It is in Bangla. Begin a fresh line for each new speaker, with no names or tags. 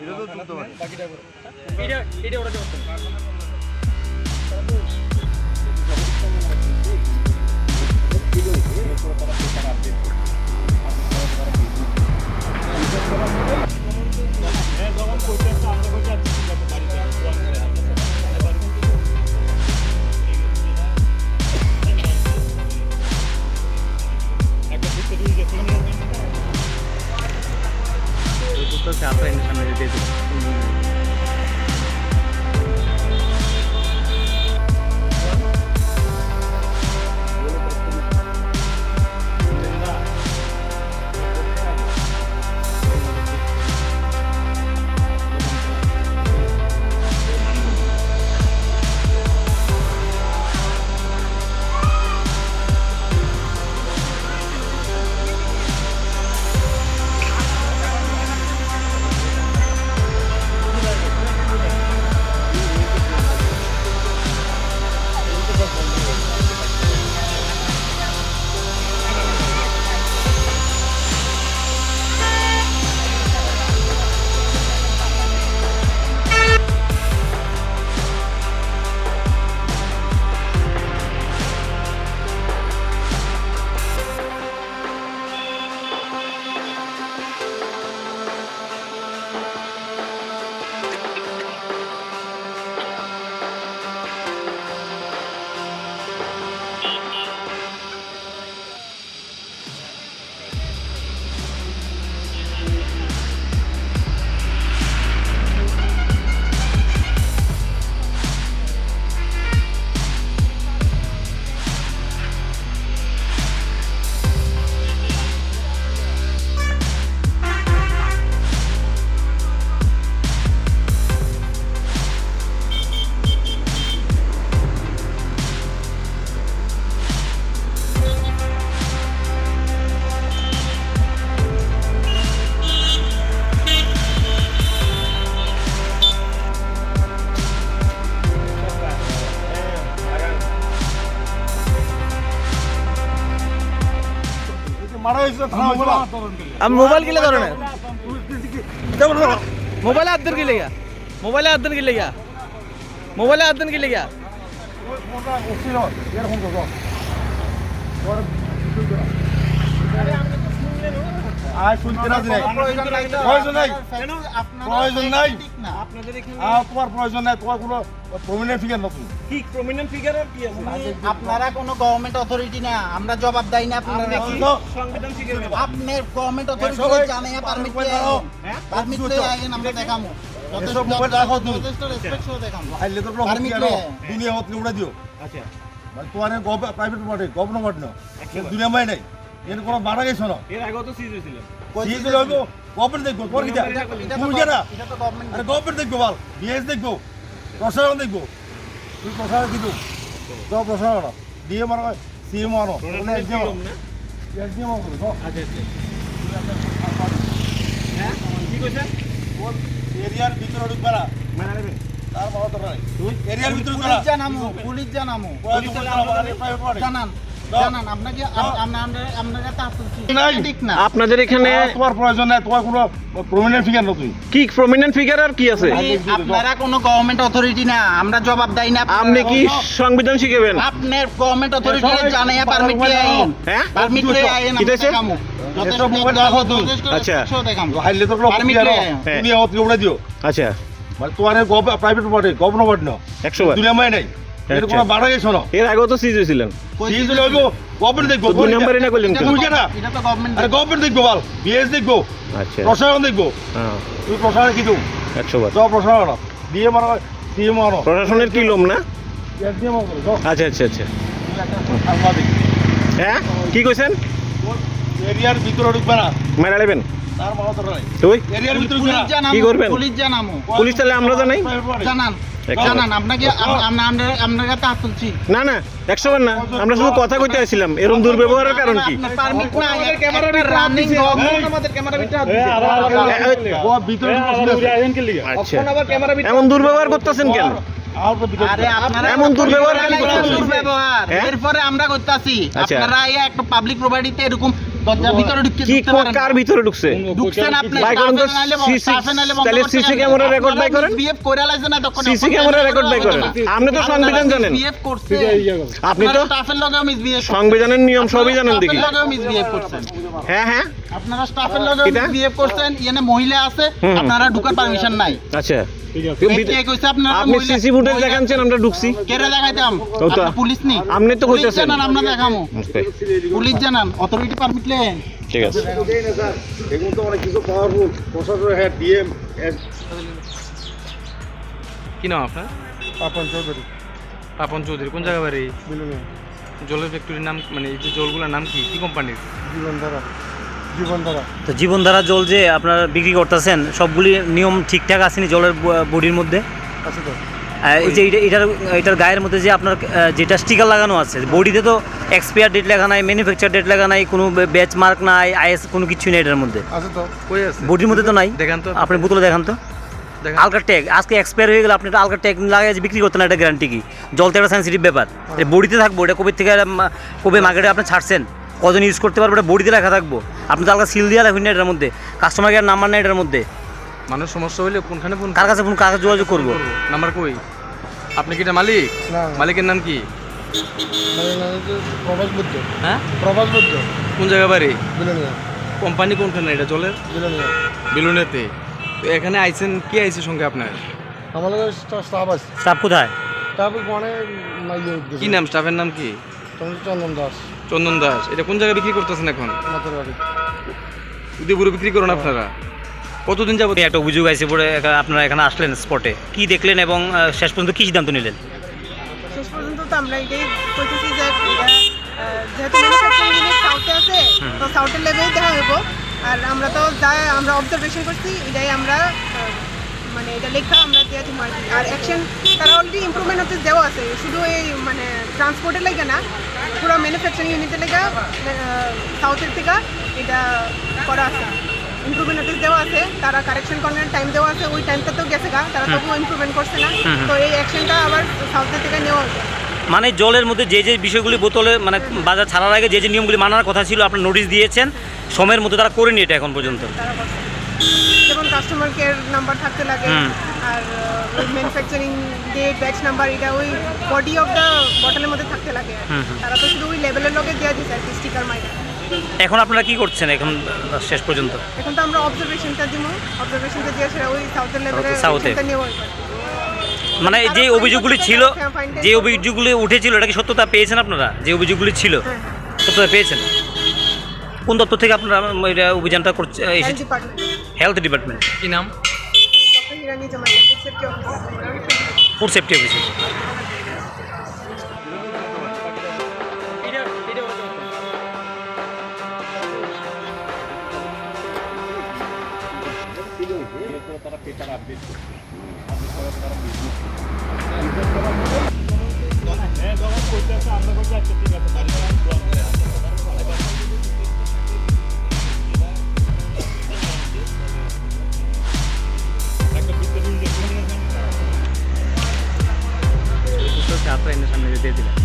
এটা তো তুলতে পারি
বাকিটা করো এটা ওরা করতে
siapa yang sama dia itu? अब मोबाइल के लिए धरो ना मोबाइल हाथ के लिए मोबाइल हाथ के लिए मोबाइल हाथ के लिए
আর শুনতে রাজি নাই প্রয়োজন নাই প্রয়োজন নাই তোমার প্রয়োজন নাই তোমার কোনো প্রমিনেন্ট ফিগার নতুন
কি প্রমিনেন্ট ফিগার আর কি আছে
আপনারা কোনো গভর্নমেন্ট অথরিটি না আমরা জবাব দেই না আপনারা
সংবিধান শিখে নেব
আপনি গভর্নমেন্ট অথরিটি জানে পারমিট লয়ে পারমিট লয়ে আইন আমরা দেখামু
এসব মোবাইল রাখো তুমি
যথেষ্ট রেসপেক্ট সহ দেখামু
আইলে তো
পারমিট লয়ে
দুনিয়া হতে উড়া দিও
আচ্ছা
মানে তোমার প্রাইভেট প্রপার্টি গভর্নমেন্ট না দুনিয়া মাই নাই এর কোনো বাড়া গেছ না
এর আগে তো সিজ হয়েছিল
সিজ হইবো গভর্নমেন্ট দেখবো তোর কি তুমি জানা
এটা তো গভর্নমেন্ট
আরে গভর্নমেন্ট দেখবো বল বিএস দেখবো প্রশাসন দেখবো তুই প্রশাসন কিন্তু তো প্রশাসন দিয়ে মানো সিএম মানো একদম
আচ্ছা হ্যাঁ কি কইছেন
এরিয়ার ভিতরে ঢুকবে না
মানে নেবেন
তার মহত্ব নাই এরিয়ার ভিতরে ঢুকবে না
পুলিশ জানামু
জানান
জানান আপনাকে আপনারা তাহতুলছি ঠিক না
আপনাদের এখানে
তোমার প্রয়োজন নাই তোমার কোনো প্রমিনেন্ট ফিগার নতুন
কি প্রমিনেন্ট ফিগার আর কি আছে
আপনারা কোনো গভর্নমেন্ট অথরিটি না আমরা জবাব দেই না
আপনি কি সংবিধান শিখাবেন
আপনার গভর্নমেন্ট অথরিটি জানে পারমিট লয়ে আইন
হ্যাঁ
পারমিট লয়ে আইন
কি দেছে
দেখামু
এসব মোবাইল রাখো তুমি
আচ্ছা
দেখামু
হাইলে তো
পারমিট লয়ে
দুনিয়া হতে উড়া দিও
আচ্ছা
মানে তোমার প্রাইভেট প্রপার্টি গভর্নমেন্ট না
100
দুনিয়া মাই নাই এর কোনো বাড়া গেছ না
এর আগেও তো সিজ হয়েছিলেন
সিজ হইবো গভর্নমেন্ট দেখবো
দুই নম্বরে না কইলেন
তুমি জানা
এটা তো গভর্নমেন্ট
আরে গভর্নমেন্ট দেখবো বল বিএস দেখবো
আচ্ছা
প্রশাসন দেখবো
হ্যাঁ
তুই প্রশাসন কি দেবো
100 বার
তো প্রশাসন দিয়ে মানো সিএম মানো
প্রশাসনের কি লোম না
একদম
আচ্ছা আচ্ছা আচ্ছা হ্যাঁ কি কইছেন
এরিয়ার ভিতরে ঢুকবে না
মারা নেবেন
তার মহত্ব নাই
তুই
এরিয়ার ভিতরে ঢুকবে না
কি করবেন
পুলিশ জানামু
পুলিশ তাহলে আমরা জানাই
জানান জানান আপনাকে আপনারা তাহতুলছি
না না 100 বার না আমরা শুধু কথা কইতে আইছিলাম এরকম দুর্ব্যবহারের কারণ কি
পারমিট না ক্যামেরা রানিং আমাদের ক্যামেরা ভিতরে
ও ভিতরে
আচ্ছা এমন দুর্ব্যবহার করতেছেন কেন
আরে আপনারা
এমন দুর্ব্যবহার কেন করতেছেন
দুর্ব্যবহার
হ্যাঁ?
এরপরে আমরা করতেছি
আচ্ছা।
আপনারা একটা পাবলিক প্রপার্টিতে এরকম দরজার ভিতরে ঢুকতে
কি
ঢুকতে পারেন
কার ভিতরে ঢুকছে
ঢুকছেন আপনি
বাই করেন তো তাহলে সিসি ক্যামেরা রেকর্ড বাই করেন
বিহেভ করে লাইছেন না তখন
সিসি ক্যামেরা রেকর্ড বাই করেন আপনি তো সংবিধান জানেন
বিহেভ করছে
আপনি তো
স্টাফের লগে মিসবিহেভ
সংবিধানের নিয়ম সবই জানেন দেখি
স্টাফের লগে মিসবিহেভ করছেন
হ্যাঁ হ্যাঁ
আপনারা স্টাফের লগে
এটা?
মিসবিহেভ করছেন এখানে মহিলা আছে
হুম।
আপনারা ঢোকার পারমিশন নাই
আচ্ছা
কে কইছে আপনারা
আপনি সিসি ফুটেজ দেখাচ্ছেন আমরা ঢুকছি
কেরে দেখাইতাম
ও তো।
আপনি পুলিশ নি
আপনি তো
পুলিশ
কইতেছেন
জানান আমরা দেখামু পুলিশ জানান অথরিটি পারমিট লেন
ঠিক আছে
এগুলো তো অনেক কিছু পাওয়ারফুল প্রশাসন হ্যাঁ ডিএম
কি নাম আপনার
পাপন চৌধুরী
পাপন চৌধুরী কোন জায়গা বাড়ি
বিলুনিয়া
জলের ফ্যাক্টরির নাম মানে এই যে জলগুলোর নাম কি কি কোম্পানির
জীবনধারা
তো জীবনধারা জল যে আপনারা বিক্রি করতেছেন সবগুলি নিয়ম ঠিকঠাক আসেনি জলের বডির মধ্যে
আছে তো
এই যে এটার গায়ের মধ্যে যে আপনার যেটা স্টিকার লাগানো আছে বডিতে তো এক্সপায়ার ডেট লেখা নাই ম্যানুফ্যাকচার ডেট লেখা নাই কোনো ব্যাচ মার্ক নাই আইএস কোনো কিছু নেই এটার মধ্যে
আছে তো
কই আছে
বডির মধ্যে তো নাই
দেখান তো
আপনি বোতলে দেখান তো
দেখান।
আলকার ট্যাগ আজকে এক্সপায়ার হয়ে গেলে আপনি এটা আলকার ট্যাগ লাগাই বিক্রি করতেন না, এটা গ্যারান্টি কি? জল তো একটা সেন্সিটিভ ব্যাপার, বডিতে থাকবো এটা কবে থেকে কবে মার্কেটে আপনি ছাড়ছেন, কজন ইউজ করতে পারবো এটা বডিতে লেখা থাকবো। আপনি তো আলকা সিল দিয়ে রাখবেন না এটার মধ্যে, কাস্টমার কেয়ার নাম্বার নেই এটার মধ্যে।
মানুষ সমস্যা হইলে কোনখানে ফোন
কার কাছে ফোন কার কাছে যোগাযোগ করবো?
নাম্বার কই? আপনি কি এটা মালিক?
না
মালিকের নাম কি?
প্রভাস বুদ্ধ।
হ্যাঁ
প্রভাস বুদ্ধ।
কোন জায়গা বাড়ি?
বিলুনিয়া।
কোম্পানি কোনখানে এটা জলের?
বিলুনিয়া।
বিলুনিয়াতে। তো এখানে আইছেন, কে আইছে সঙ্গে আপনার?
আমার লগে স্টাফ আছে।
স্টাফ কোথায়?
স্টাফ কোনে মাইয়ে
কি নাম স্টাফের নাম কি?
চন্দন দাস।
চন্দন দাস। এটা কোন জায়গায় বিক্রি করতেছেন এখন?
মাতার বাড়ি।
উদয়পুরে বিক্রি করেন আপনারা? কতদিন যাবত?
একটা অভিযোগ আছে পরে আপনারা এখানে আসলেন স্পটে, কি দেখলেন এবং শেষ পর্যন্ত কি সিদ্ধান্ত নিলেন?
শেষ পর্যন্ত তো আমরা এটাই কইতেছি যে এটা যেহেতু ম্যানুফ্যাকচারিং ইউনিট সাউথে আছে তো সাউথের লেভেলেই দেখা হইব। আর আমরা তো যা আমরা অবজারভেশন করছি এটাই আমরা মানে এটা লেখা আমরা দিয়ে দিব আর কি। আর অ্যাকশন তারা অলরেডি ইমপ্রুভমেন্ট হতে দেওয়া আছে, শুধু এই মানে ট্রান্সপোর্টের লেগে না, পুরো ম্যানুফ্যাকচারিং ইউনিটের লেগে সাউথের থেকে এটা করা আছে, ইমপ্রুভমেন্ট নোটিস দেওয়া আছে, তারা কারেকশন করার টাইম দেওয়া আছে, ওই টাইমটা তো গেছে গা, তারা তবুও ইমপ্রুভমেন্ট করছে না, তো এই অ্যাকশনটা আবার সাউথের থেকে নেওয়া হবে।
মানে জলের মধ্যে যে যে বিষয়গুলি বোতলে মানে বাজার ছাড়ার আগে যে যে নিয়মগুলি মানার কথা ছিল আপনার নোটিশ দিয়েছেন, সময়ের মধ্যে তারা করেনি এটা এখন পর্যন্ত।
তারা করছে যেমন কাস্টমার কেয়ার নাম্বার থাকতে লাগে আর ওই ম্যানুফ্যাকচারিং ডেট ব্যাচ নাম্বার এটা ওই বডি অফ দ্য বটলের মধ্যে থাকতে লাগে, তারা তো শুধু ওই লেভেলের লগে দেওয়া দিচ্ছে আর কি স্টিকার মাইরা।
এখন আপনারা কি করছেন এখন শেষ পর্যন্ত?
এখন তো আমরা অবজারভেশনটা দিব, অবজারভেশনটা দিয়ে সেটা ওই সাউথের লেভেলে
সাউথে
নেওয়া হবে।
মানে যে অভিযোগগুলি ছিল, যে অভিযোগগুলি উঠেছিল এটা কি সত্যতা পেয়েছেন আপনারা? যে অভিযোগগুলি ছিল সত্যতা পেয়েছেন? কোন দপ্তর থেকে আপনারা এটা অভিযানটা করছে? Health department. কি নাম? Food safety officer.
আপনার সামনে দিয়ে দিলেন।